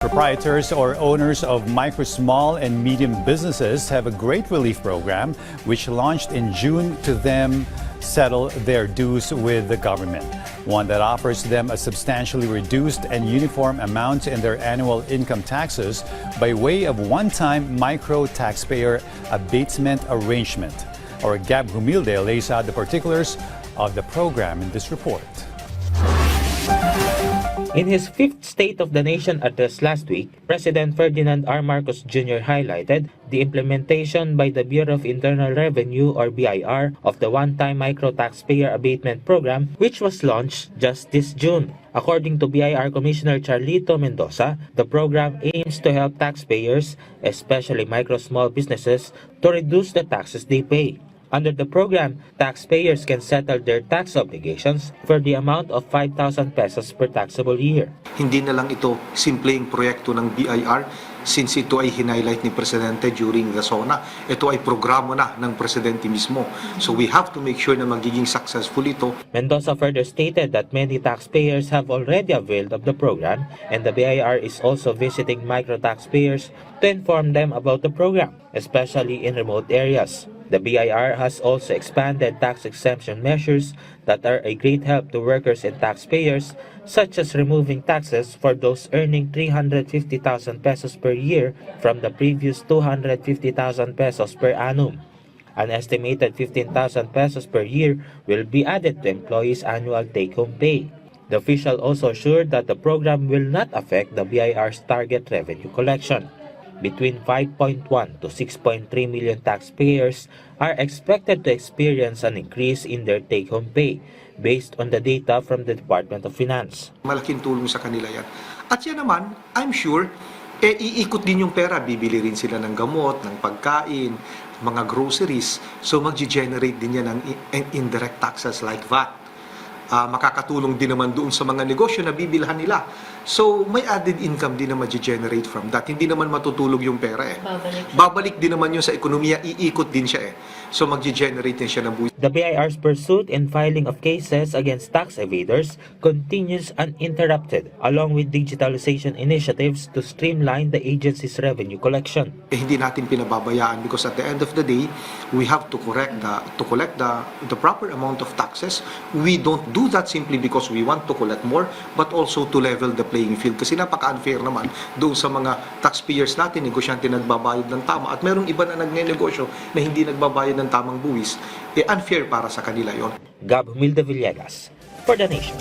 Proprietors or owners of micro, small, and medium businesses have a great relief program which launched in June to them settle their dues with the government. One that offers them a substantially reduced and uniform amount in their annual income taxes by way of one-time micro taxpayer abatement arrangement. Our Gab Humilde lays out the particulars of the program in this report. In his fifth State of the Nation address last week, President Ferdinand R. Marcos Jr. highlighted the implementation by the Bureau of Internal Revenue or BIR of the one-time micro taxpayer abatement program, which was launched just this June. According to BIR Commissioner Charlito Mendoza, the program aims to help taxpayers, especially micro-small businesses, to reduce the taxes they pay. Under the program, taxpayers can settle their tax obligations for the amount of 5,000 pesos per taxable year. Hindi na lang ito simpleng proyekto ng BIR since ito ay hinighlight ni Presidente during the SONA. Ito ay programa na ng Presidente mismo. So we have to make sure na magiging successful ito. Mendoza further stated that many taxpayers have already availed of the program and the BIR is also visiting micro taxpayers to inform them about the program, especially in remote areas. The BIR has also expanded tax exemption measures that are a great help to workers and taxpayers, such as removing taxes for those earning 350,000 pesos per year from the previous 250,000 pesos per annum. An estimated 15,000 pesos per year will be added to employees' annual take-home pay. The official also assured that the program will not affect the BIR's target revenue collection. Between 5.1 to 6.3 million taxpayers are expected to experience an increase in their take-home pay based on the data from the Department of Finance. Malaking tulong sa kanila yan. At yan naman, I'm sure, iikot din yung pera. Bibili rin sila ng gamot, ng pagkain, mga groceries. So mag-generate din yan ng indirect taxes like VAT. Makakatulong din naman doon sa mga negosyo na bibilhan nila. So, may added income din na ma-generate from that. Hindi naman matutulog yung pera eh. Babalik din naman yun sa ekonomiya, iikot din siya eh. So, mag-generate din siya ng buwis. The BIR's pursuit and filing of cases against tax evaders continues uninterrupted, along with digitalization initiatives to streamline the agency's revenue collection. Hindi natin pinababayaan because at the end of the day, we have to collect the proper amount of taxes. We don't do that simply because we want to collect more, but also to level the playing field. Kasi napaka-unfair naman doon sa mga taxpayers natin, negosyante nagbabayad ng tama, at merong iba na nagnenegosyo na hindi nagbabayad ng tamang buwis, unfair para sa kanila yon. Gab Humilde Villegas, for The Nation.